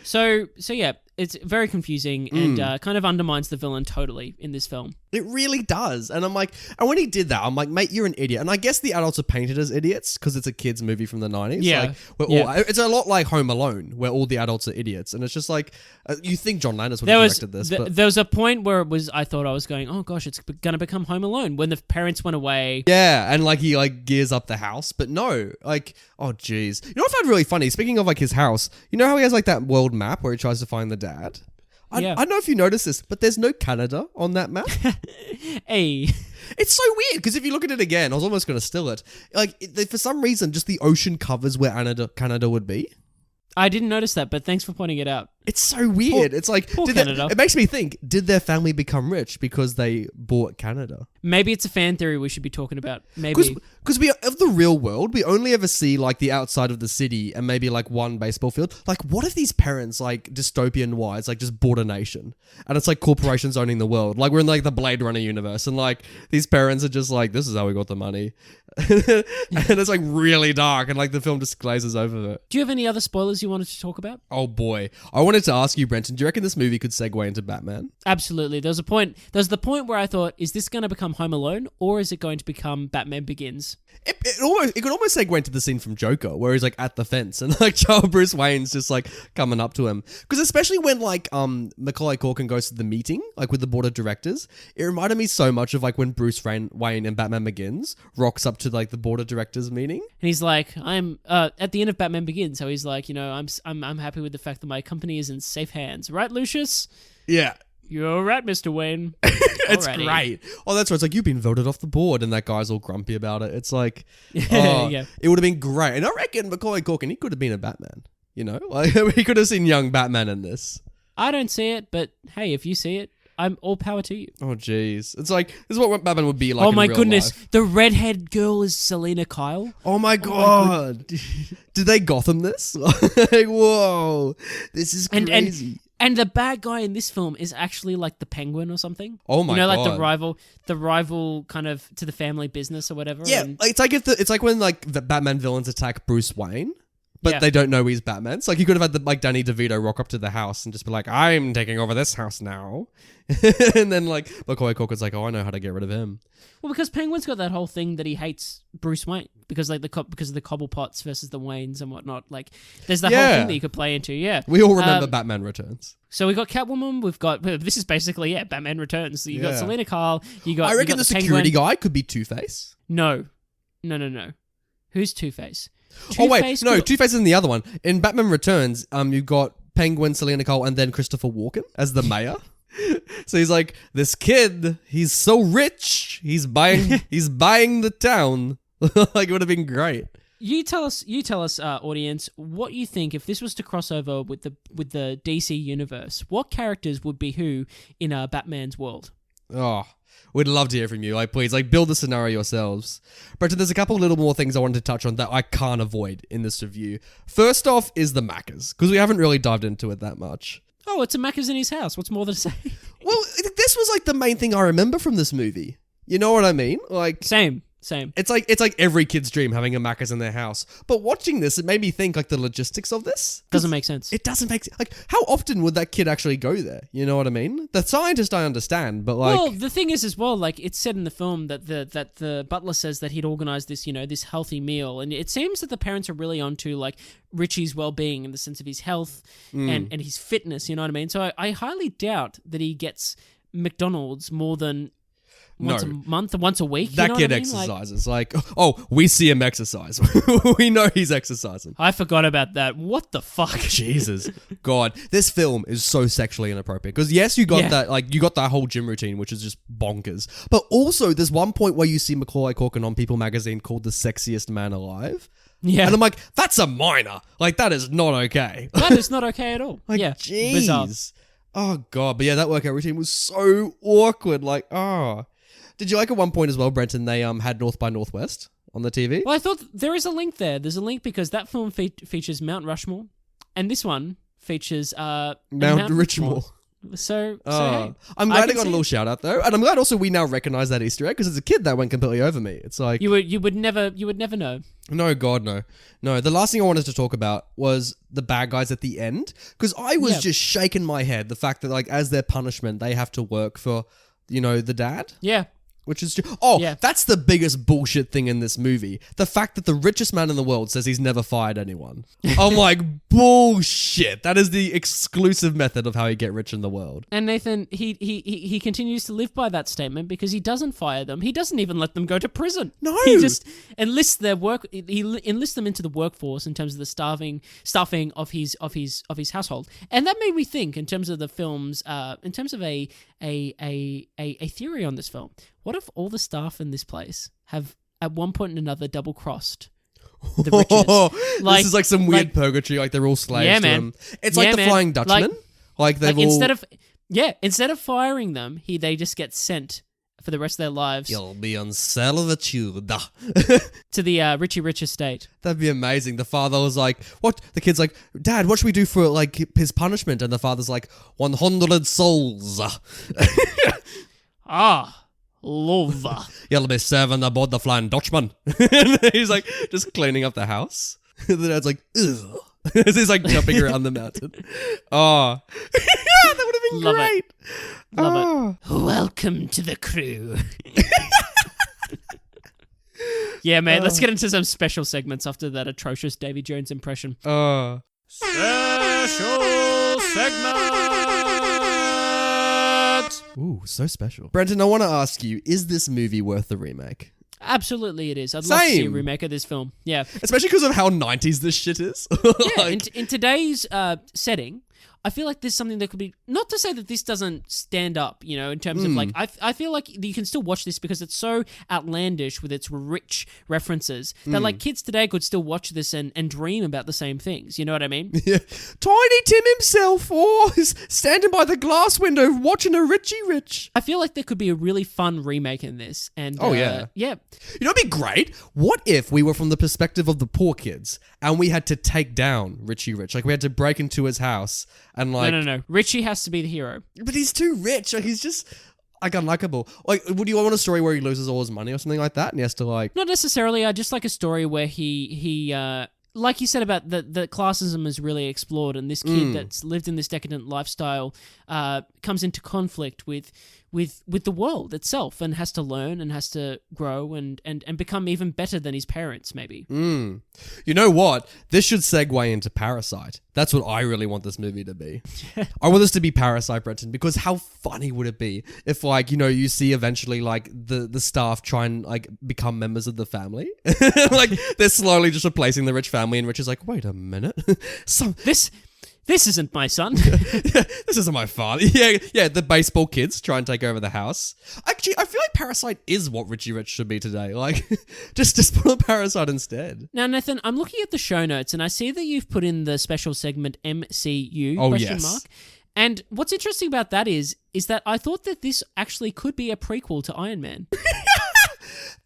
So yeah, it's very confusing and kind of undermines the villain totally in this film. It really does. And I'm like, and when he did that, I'm like, mate, you're an idiot. And I guess the adults are painted as idiots because it's a kid's movie from the 90s. Yeah. Like, it's a lot like Home Alone, where all the adults are idiots. And it's just like, you think John Landis would have directed this. There was a point where I thought I was going, oh gosh, it's going to become Home Alone when the parents went away. Yeah, and like he like gears up the house. But no, like, oh geez. You know what I found really funny? Speaking of like his house, you know how he has like that world map where he tries to find the dad? I don't know if you noticed this, but there's no Canada on that map. Hey. It's so weird, because if you look at it again, I was almost going to steal it. Like, for some reason, just the ocean covers where Canada would be. I didn't notice that, but thanks for pointing it out. It's so weird. It's like, poor Canada. it makes me think, did their family become rich because they bought Canada? Maybe it's a fan theory we should be talking about. Maybe. Because we of the real world, we only ever see like the outside of the city and maybe like one baseball field. Like, what if these parents, like dystopian wise, like just bought a nation and it's like corporations owning the world? Like we're in like the Blade Runner universe, and like these parents are just like, this is how we got the money, and it's like really dark, and like the film just glazes over it. Do you have any other spoilers you wanted to talk about? Oh boy, I wanted to ask you, Brenton. Do you reckon this movie could segue into Batman? Absolutely. There's the point where I thought, is this going to become Home Alone, or is it going to become Batman Begins? It could almost segue into the scene from Joker where he's like at the fence and like child Bruce Wayne's just like coming up to him. Because especially when like Macaulay Culkin goes to the meeting like with the board of directors, it reminded me so much of like when Bruce Wayne in Batman Begins rocks up to like the board of directors meeting. And he's like, I'm at the end of Batman Begins, so he's like, I'm happy with the fact that my company is in safe hands, right, Lucius? Yeah. You're right, Mr. Wayne. It's Alrighty. great. Oh, that's right. It's like, you've been voted off the board, and that guy's all grumpy about it. It's like, Yeah. It would have been great. And I reckon Macaulay Culkin, he could have been a Batman. You know, like he could have seen young Batman in this. I don't see it, but hey, if you see it, I'm all power to you. Oh, jeez. It's like, this is what Batman would be like. Oh in my real goodness, life. the redhead girl is Selena Kyle. Oh my god. Did they Gotham this? Like, whoa. This is crazy. And the bad guy in this film is actually like the Penguin or something. Oh my god! Like the rival kind of to the family business or whatever. Yeah, and it's like when like the Batman villains attack Bruce Wayne, but they don't know he's Batman. It's like you could have had like Danny DeVito rock up to the house and just be like, "I'm taking over this house now," and then like Macaulay Culkin's like, "Oh, I know how to get rid of him." Well, because Penguin's got that whole thing that he hates Bruce Wayne because like because of the Cobblepots versus the Waynes and whatnot. Like, there's the whole thing that you could play into. Yeah, we all remember Batman Returns. So we got Catwoman. We've got this is basically Batman Returns. So you got Selena Kyle. I reckon the security guy could be Two-Face. No. Who's Two-Face? Oh wait, no, Two-Face is in the other one. In Batman Returns, you've got Penguin, Selena Kyle, and then Christopher Walken as the mayor. So he's like, this kid, he's so rich, he's buying the town. Like, it would have been great. You tell us, audience, what you think if this was to cross over with the DC universe. What characters would be who in Batman's world? Oh, we'd love to hear from you. Like, please, like, build the scenario yourselves. But there's a couple little more things I wanted to touch on that I can't avoid in this review. First off is the Maccas, because we haven't really dived into it that much. Oh, it's a Macca's in his house. What's more to say? Well, this was like the main thing I remember from this movie. You know what I mean? Like Same. It's like every kid's dream having a Macca's in their house. But watching this, it made me think like the logistics of this doesn't make sense. It doesn't make sense. Like, how often would that kid actually go there? You know what I mean? The scientist I understand, but like, well, the thing is as well, like it's said in the film that the butler says that he'd organized this, this healthy meal, and it seems that the parents are really onto like Richie's well-being in the sense of his health and his fitness. You know what I mean? So I highly doubt that he gets McDonald's more than once a month or once a week. That kid exercises. Like, oh, we see him exercise. We know he's exercising. I forgot about that. What the fuck? Jesus. God. This film is so sexually inappropriate. Because yes, you got that, like, you got that whole gym routine, which is just bonkers. But also, there's one point where you see Macaulay Culkin on People magazine called the sexiest man alive. Yeah. And I'm like, that's a minor. Like, that is not okay. That is not okay at all. Like, yeah. jeez. Bizarre. Oh, God. But yeah, that workout routine was so awkward. Like, Did you like at one point as well, Brenton, they had North by Northwest on the TV? Well, I thought there is a link there. There's a link because that film features Mount Rushmore, and this one features Mount Richmore. So hey, I'm glad I got a little shout out though, and I'm glad also we now recognize that Easter egg because as a kid that went completely over me. It's like you would never know. No, God, no. The last thing I wanted to talk about was the bad guys at the end because I was just shaking my head the fact that like as their punishment they have to work for the dad. Yeah. Which is that's the biggest bullshit thing in this movie. The fact that the richest man in the world says he's never fired anyone. I'm like, bullshit. That is the exclusive method of how you get rich in the world. And Nathan, he continues to live by that statement because he doesn't fire them. He doesn't even let them go to prison. No. He just enlists their work. He enlists them into the workforce in terms of the staffing of his household. And that made me think in terms of the film's in terms of a theory on this film. What if all the staff in this place have, at one point or another, double-crossed the riches. Like, this is like some weird purgatory. Like they're all slaves Yeah, to man. him. It's Yeah, like the man. Flying Dutchman. Like they've all. Instead of firing them, they just get sent for the rest of their lives You'll be on servitude. to the Richie Rich estate. That'd be amazing. The father was like, "What?" The kid's like, "Dad, what should we do for like his punishment?" And the father's like, 100 souls. Love. You'll be serving aboard the Flying Dutchman. And he's like, just cleaning up the house. The dad's like, ugh. As he's like jumping around the mountain. Oh, yeah, that would have been Love great. Love it. Welcome to the crew. Yeah, man, let's get into some special segments after that atrocious Davy Jones impression. Oh. Special segment! Ooh, so special. Brenton, I want to ask you, is this movie worth the remake? Absolutely it is. I'd love to see a Same. remake of this film. Yeah. Especially because of how 90s this shit is. Yeah, in today's setting, I feel like there's something that could be, not to say that this doesn't stand up, you know, in terms of like, I feel like you can still watch this because it's so outlandish with its rich references that like kids today could still watch this and dream about the same things. You know what I mean? Yeah. Tiny Tim himself, is standing by the glass window watching a Richie Rich. I feel like there could be a really fun remake in this. And yeah. Yeah. You know, it'd be great. What if we were from the perspective of the poor kids and we had to take down Richie Rich? Like we had to break into his house and like... No. Richie has to be the hero. But he's too rich. Like he's just like unlikable. Like, would you want a story where he loses all his money or something like that, and he has to like? Not necessarily. I just like a story where he like you said about the classism is really explored, and this kid that's lived in this decadent lifestyle comes into conflict with the world itself, and has to learn and has to grow and become even better than his parents, maybe. You know what? This should segue into Parasite. That's what I really want this movie to be. I want this to be Parasite, Brenton, because how funny would it be if, like, you know, you see eventually, like, the staff try and, like, become members of the family? Like, they're slowly just replacing the rich family, and Rich is like, wait a minute. This isn't my son. This isn't my father. Yeah, the baseball kids try and take over the house. Actually, I feel like Parasite is what Richie Rich should be today. Like, just put on Parasite instead. Now, Nathan, I'm looking at the show notes, and I see that you've put in the special segment MCU, question mark. And what's interesting about that is that I thought that this actually could be a prequel to Iron Man.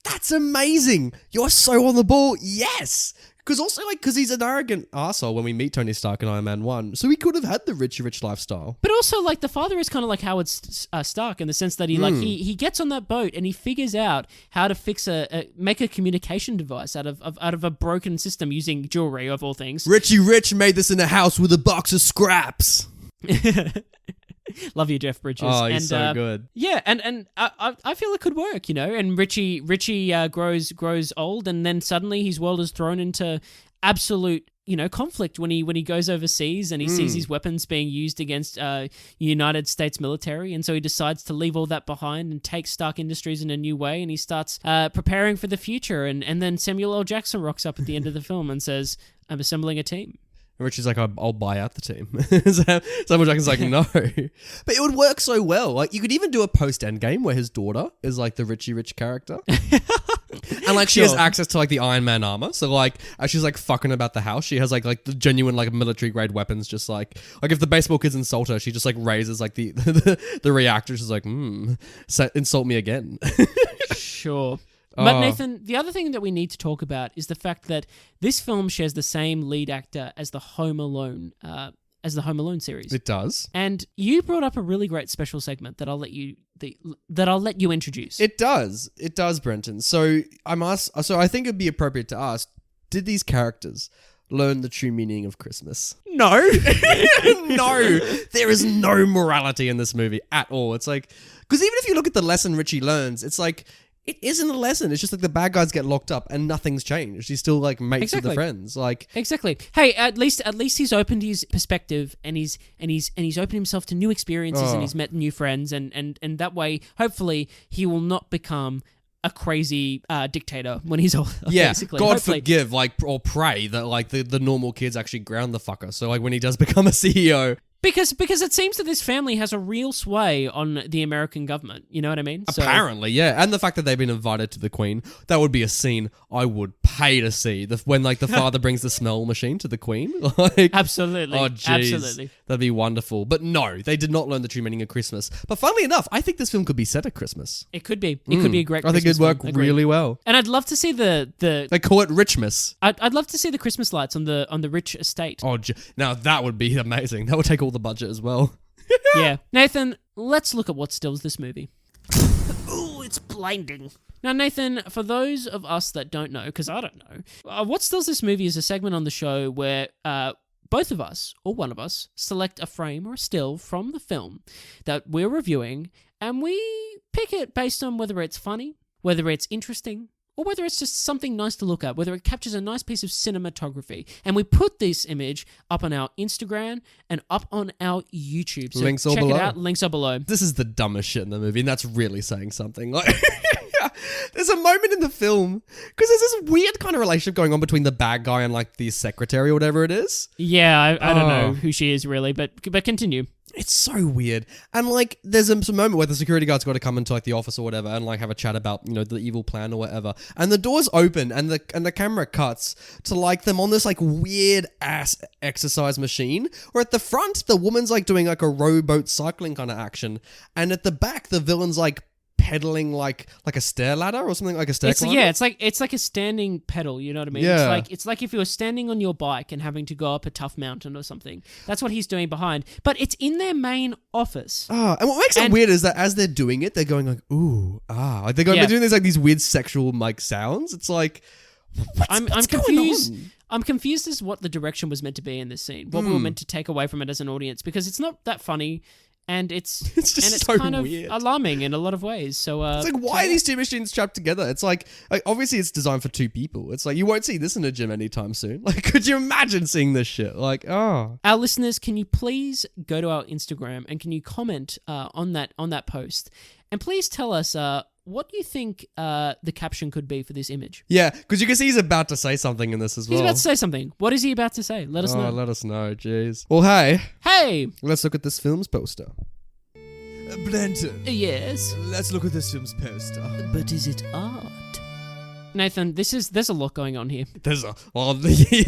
That's amazing. You're so on the ball. Yes. Because he's an arrogant arsehole when we meet Tony Stark in Iron Man 1. So he could have had the Richie Rich lifestyle. But also, like, the father is kind of like Howard Stark in the sense that he gets on that boat and he figures out how to fix make a communication device out of a broken system using jewelry, of all things. Richie Rich made this in a house with a box of scraps. Love you, Jeff Bridges. Oh, he's so good. Yeah, and I feel it could work, you know. And Richie grows old, and then suddenly his world is thrown into absolute, you know, conflict when he goes overseas and he sees his weapons being used against United States military, and so he decides to leave all that behind and take Stark Industries in a new way, and he starts preparing for the future. And then Samuel L. Jackson rocks up at the end of the film and says, "I'm assembling a team." Richie's like, I'll buy out the team. Samuel Jackson's like, no. But it would work so well. Like, you could even do a post-Endgame where his daughter is like the Richie Rich character. And like, she has access to like the Iron Man armor. So like, as she's like fucking about the house, she has like the genuine like military grade weapons. Just like if the baseball kids insult her, she just like raises like the reactor. She's like, insult me again. Sure. But Nathan, the other thing that we need to talk about is the fact that this film shares the same lead actor as the Home Alone series. It does. And you brought up a really great special segment that I'll let you introduce. It does, Brenton. So I think it'd be appropriate to ask: did these characters learn the true meaning of Christmas? No. No. There is no morality in this movie at all. It's like, because even if you look at the lesson Richie learns, it's like, it isn't a lesson. It's just like the bad guys get locked up and nothing's changed. He's still like mates with the friends. Like, exactly. Hey, at least he's opened his perspective and he's opened himself to new experiences and he's met new friends and that way, hopefully, he will not become a crazy dictator when he's older. Yeah, basically. God Hopefully. forgive, like, or pray that like the normal kids actually ground the fucker. So like when he does become a CEO, Because it seems that this family has a real sway on the American government. You know what I mean? So, Apparently, yeah. And the fact that they've been invited to the Queen, that would be a scene I would pay to see. When like the father brings the smell machine to the Queen. Like, absolutely. oh, jeez. Absolutely. That'd be wonderful. But no, they did not learn the true meaning of Christmas. But funnily enough, I think this film could be set at Christmas. It could be. It could be a great I think Christmas it'd work film. Agreed. really well. And I'd love to see the They call it Richmas. I'd love to see the Christmas lights on the Rich estate. Oh, now that would be amazing. That would take all the budget as well. Yeah. Nathan, let's look at what stills this movie. Ooh, it's blinding. Now, Nathan, for those of us that don't know, because I don't know, what stills this movie is a segment on the show where both of us, or one of us, select a frame or a still from the film that we're reviewing, and we pick it based on whether it's funny, whether it's interesting, or whether it's just something nice to look at, whether it captures a nice piece of cinematography. And we put this image up on our Instagram and up on our YouTube. So Links all check below. it out. Links are below. This is the dumbest shit in the movie, and that's really saying something. Like, there's a moment in the film, because there's this weird kind of relationship going on between the bad guy and like the secretary or whatever it is. Yeah, I don't know who she is really, but continue. It's so weird. And like, there's some moment where the security guard's got to come into like the office or whatever and like have a chat about, you know, the evil plan or whatever. And the doors open and the camera cuts to like them on this like weird ass exercise machine. Where at the front, the woman's like doing like a rowboat cycling kind of action. And at the back, the villain's like pedaling like a stair ladder or something, like a stair climber. Yeah, it's like a standing pedal, you know what I mean? Yeah. It's like if you were standing on your bike and having to go up a tough mountain or something. That's what he's doing behind. But it's in their main office. Oh, and what makes it weird is that as they're doing it, they're going like, ooh, ah. Like they're doing these weird sexual like sounds. It's like, I'm confused. I'm confused as what the direction was meant to be in this scene. What we were meant to take away from it as an audience, because it's not that funny. And it's just so kind weird. of alarming in a lot of ways. So it's like, why are these two machines trapped together? It's like obviously it's designed for two people. It's like you won't see this in a gym anytime soon. Like, could you imagine seeing this shit? Like, oh. Our listeners, can you please go to our Instagram and can you comment on that post, and please tell us what you think the caption could be for this image. Yeah, because you can see he's about to say something in this as well. He's about to say something. What is he about to say? Let us know. Let us know, jeez. Well, hey, Hey. let's look at this film's poster. Banter. Yes. Let's look at this film's poster. But is it art? Nathan, there's a lot going on here.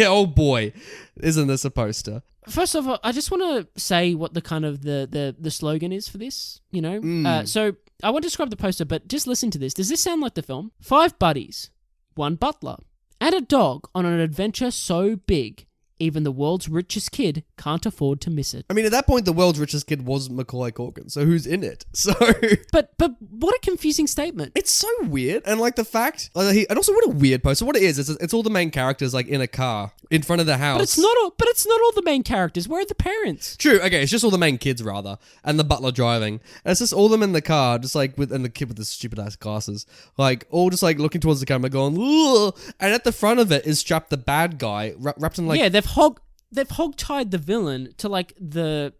Oh boy, isn't this a poster? First of all, I just want to say what the kind of the slogan is for this, you know? So I won't describe the poster, but just listen to this. Does this sound like the film? 5 buddies, 1 butler, and a dog on an adventure so big, even the world's richest kid can't afford to miss it. I mean, at that point, the world's richest kid was Macaulay Culkin, so who's in it? So, But what a confusing statement. it's so weird, and like the fact, and also what a weird poster. What it is, it's all the main characters like in a car in front of the house. But it's not all the main characters. Where are the parents? True. Okay, it's just all the main kids rather, and the butler driving, and it's just all them in the car, just like and the kid with the stupid ass glasses, like all just like looking towards the camera, going, "Ugh," and at the front of it is strapped the bad guy wrapped in like they've hog-tied the villain to like the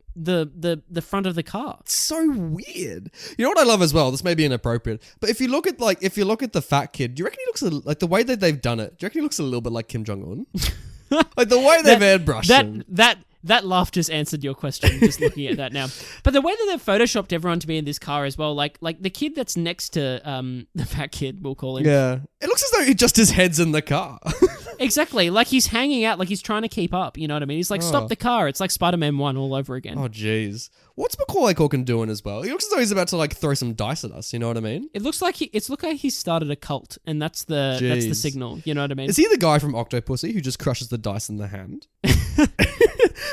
front of the car. so weird. You know what I love as well? This may be inappropriate, but if you look at the fat kid, do you reckon he looks like the way that they've done it? Do you reckon he looks a little bit like Kim Jong Un? Like the way they've airbrushed him. That laugh just answered your question, just looking at that now. But the way that they've photoshopped everyone to be in this car as well, like the kid that's next to the fat kid, we'll call him. Yeah, it looks as though just his head's in the car. Exactly, like he's hanging out, like he's trying to keep up, you know what I mean? He's like, stop the car. It's like Spider-Man 1 all over again. Oh, jeez. What's Macaulay Culkin doing as well? He looks as though he's about to like throw some dice at us, you know what I mean? It looks like he started a cult, and that's the Jeez. signal, you know what I mean? Is he the guy from Octopussy who just crushes the dice in the hand?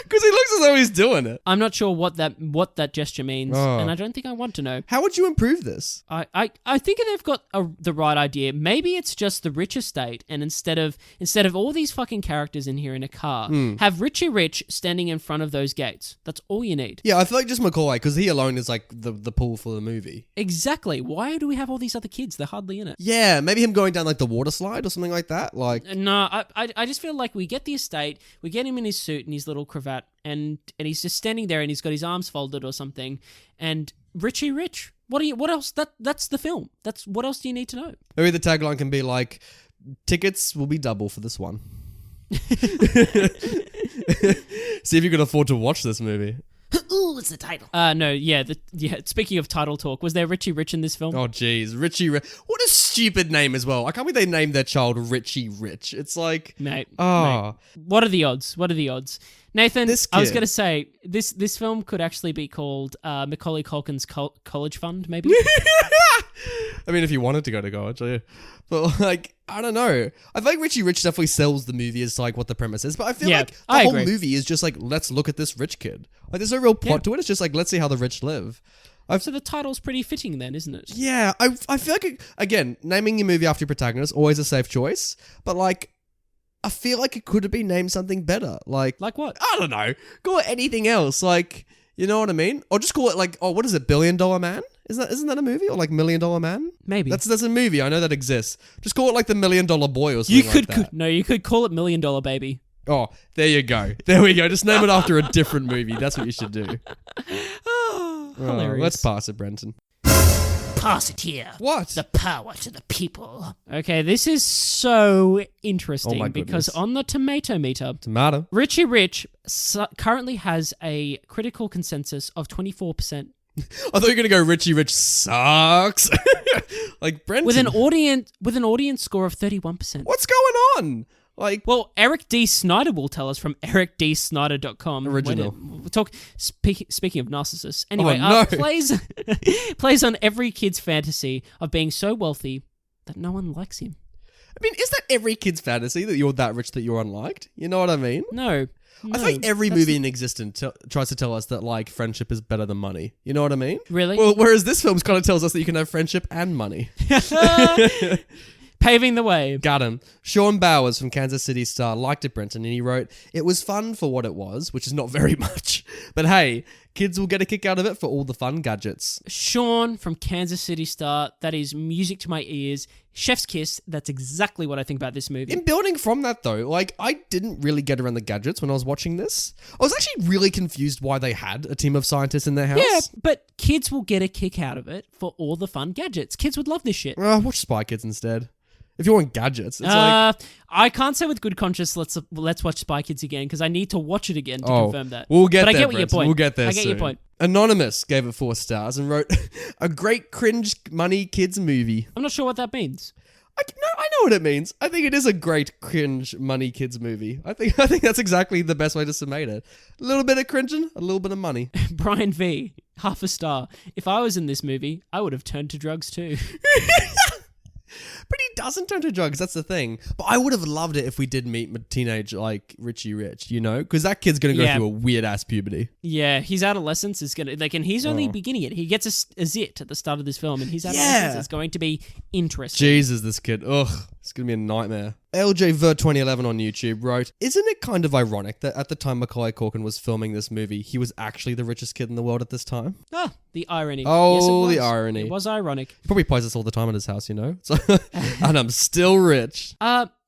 Because he looks as though he's doing it. I'm not sure what that gesture means, Oh. and I don't think I want to know. How would you improve this? I think they've got the right idea. Maybe it's just the rich estate, and instead of all these fucking characters in here in a car, have Richie Rich standing in front of those gates. That's all you need. Yeah, I feel like just Macaulay, because he alone is like the pull for the movie. Exactly. Why do we have all these other kids? They're hardly in it. Yeah, maybe him going down like the water slide or something like that. Like, No, I just feel like we get the estate, we get him in his suit and his little cravat, and he's just standing there and he's got his arms folded or something. And Richie Rich, what else? That's the film. That's what else do you need to know? maybe the tagline can be like, tickets will be double for this one. See if you can afford to watch this movie. Ooh, it's the title. No, yeah. Speaking of title talk, was there Richie Rich in this film? Oh, jeez. Richie Rich. What a stupid name as well. I can't believe they named their child Richie Rich. It's like... Mate. Oh. What are the odds? What are the odds? Nathan, This I was kid. going to say, this film could actually be called Macaulay Culkin's College Fund, maybe? I mean, if you wanted to go to college, yeah. But like, I don't know. I feel like Richie Rich definitely sells the movie as like what the premise is, but I feel Yeah, like the I whole agree. movie is just like, let's look at this rich kid. Like, there's no real plot to it. It's just like, let's see how the rich live. So the title's pretty fitting then, isn't it? Yeah, I feel like, again, naming your movie after your protagonist, always a safe choice, but like, I feel like it could have been named something better. Like Like what? I don't know. Call it anything else. Like, you know what I mean? Or just call it like, what is it? $1 Billion Man? Isn't that a movie? Or like $1 Million Man? Maybe. That's a movie. I know that exists. Just call it like the $1 Million Boy or something like that. You could call it $1 Million Baby. Oh, there you go. There we go. Just name it after a different movie. That's what you should do. Oh, Oh, hilarious. let's pass it, Brenton. Pass it here. What? The power to the people. Okay, this is so interesting Oh my because goodness. on the tomato meter, Tomato. Richie Rich currently has a critical consensus of 24%. I thought you were gonna go Richie Rich sucks. Like Brenton. With an audience score of 31%. What's going on? Like, Well, Eric D. Snyder will tell us from ericdsnyder.com. Original. Speaking of narcissists. Anyway, Oh, no. plays on every kid's fantasy of being so wealthy that no one likes him. I mean, is that every kid's fantasy that you're that rich that you're unliked? You know what I mean? No. I feel like every movie in existence tries to tell us that like friendship is better than money. You know what I mean? Really? Well, whereas this film kind of tells us that you can have friendship and money. Paving the way. Got him. Sean Bowers from Kansas City Star liked it, Brenton, and he wrote, "It was fun for what it was, which is not very much. But hey, kids will get a kick out of it for all the fun gadgets." Sean from Kansas City Star, that is music to my ears. Chef's kiss, that's exactly what I think about this movie. In building from that though, like I didn't really get around the gadgets when I was watching this. I was actually really confused why they had a team of scientists in their house. Yeah, but kids will get a kick out of it for all the fun gadgets. Kids would love this shit. Watch Spy Kids instead. If you want gadgets, it's like... I can't say with good conscience, let's watch Spy Kids again, because I need to watch it again to confirm that. We'll get but there, I get your Brenton. point. We'll get there I get soon. your point. Anonymous gave it 4 stars and wrote, "A great cringe money kids movie." I'm not sure what that means. I know what it means. I think it is a great cringe money kids movie. I think that's exactly the best way to summate it. A little bit of cringing, a little bit of money. Brian V, half a star. If I was in this movie, I would have turned to drugs too. But he doesn't turn to drugs, that's the thing. But I would have loved it if we did meet teenage, like, Richie Rich, you know? Because that kid's going to go Yeah. through a weird-ass puberty. Yeah, his adolescence is gonna and he's only beginning it. He gets a zit at the start of this film, and his adolescence is going to be interesting. Jesus, this kid. Ugh, it's going to be a nightmare. LJ Ver 2011 on YouTube wrote, "Isn't it kind of ironic that at the time Macaulay Culkin was filming this movie, he was actually the richest kid in the world at this time?" Ah, the irony. Oh, Yes, it was. the irony. It was ironic. He probably plays this all the time at his house, you know? So, and I'm still rich.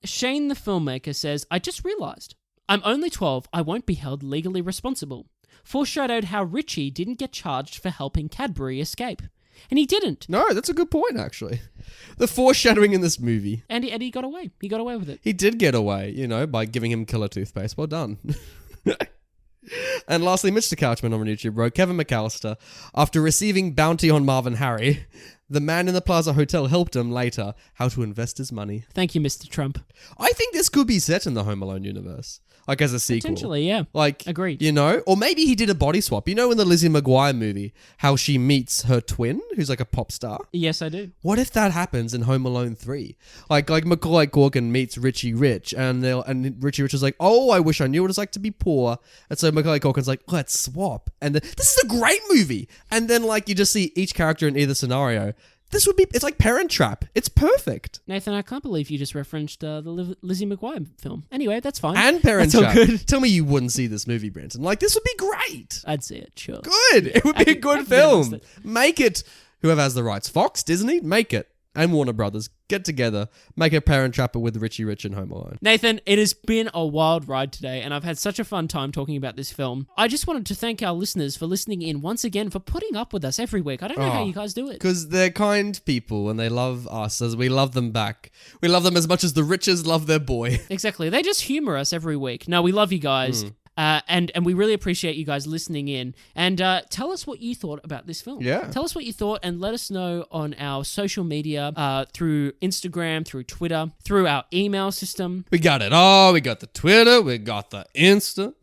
Shane the filmmaker says, "I just realized I'm only 12. I won't be held legally responsible." Foreshadowed how Richie didn't get charged for helping Cadbury escape, and he didn't. No, that's a good point, actually. The foreshadowing in this movie. And he got away. He got away with it. He did get away, you know, by giving him killer toothpaste. Well done. And lastly, Mr. Couchman on YouTube wrote, "Kevin McAllister, after receiving bounty on Marvin Harry, the man in the Plaza Hotel helped him later how to invest his money." Thank you, Mr. Trump. I think this could be set in the Home Alone universe. Like as a sequel. Potentially, yeah. Like, Agreed. You know? Or maybe he did a body swap. You know in the Lizzie McGuire movie, how she meets her twin, who's like a pop star? Yes, I do. What if that happens in Home Alone 3? Like Macaulay Culkin meets Richie Rich, and Richie Rich is like, "Oh, I wish I knew what it's like to be poor." And so Macaulay Culkin's like, "Let's swap." And then, this is a great movie. And then like you just see each character in either scenario. It's like Parent Trap. It's perfect. Nathan, I can't believe you just referenced the Lizzie McGuire film. Anyway, that's fine. And Parent That's all Trap. good. Tell me you wouldn't see this movie, Brenton. Like, this would be great. I'd see it, sure. Good. It would be a I good can film. get Make it. Whoever has the rights. Fox, Disney, make it. And Warner Brothers, get together. Make a Parent Trapper with Richie Rich and Home Alone. Nathan, it has been a wild ride today, and I've had such a fun time talking about this film. I just wanted to thank our listeners for listening in once again, for putting up with us every week. I don't know how you guys do it. Because they're kind people and they love us as we love them back. We love them as much as the riches love their boy. Exactly. They just humor us every week. No, we love you guys. And we really appreciate you guys listening in. And tell us what you thought about this film. Yeah. Tell us what you thought and let us know on our social media, through Instagram, through Twitter, through our email system. We got it all. We got the Twitter. We got the Insta.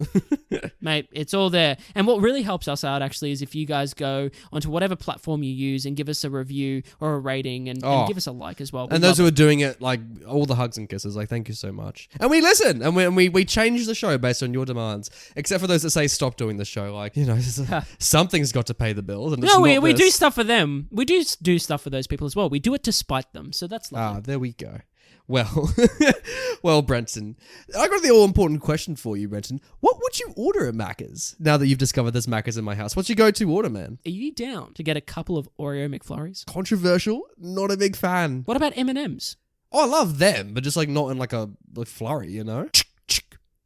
Mate, it's all there. And what really helps us out, actually, is if you guys go onto whatever platform you use and give us a review or a rating and give us a like as well. And those who are doing it, like, all the hugs and kisses, like, thank you so much. And we listen, and we change the show based on your demands, except for those that say stop doing the show. Like, you know, something's got to pay the bills. And no, we do stuff for them. We do stuff for those people as well. We do it to spite them, so that's lovely. There we go. Well, well, Brenton, I got the all-important question for you, Brenton. What would you order at Macca's now that you've discovered there's Macca's in my house? What's your go-to order, man? Are you down to get a couple of Oreo McFlurries? Controversial, not a big fan. What about M&M's? Oh, I love them, but just like not in like a flurry, you know?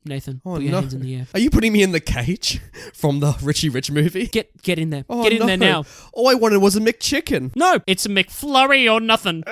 Nathan, Oh, put your no. hands in the air. Are you putting me in the cage from the Richie Rich movie? Get in there. Oh, Get in there now. All I wanted was a McChicken. No, it's a McFlurry or nothing.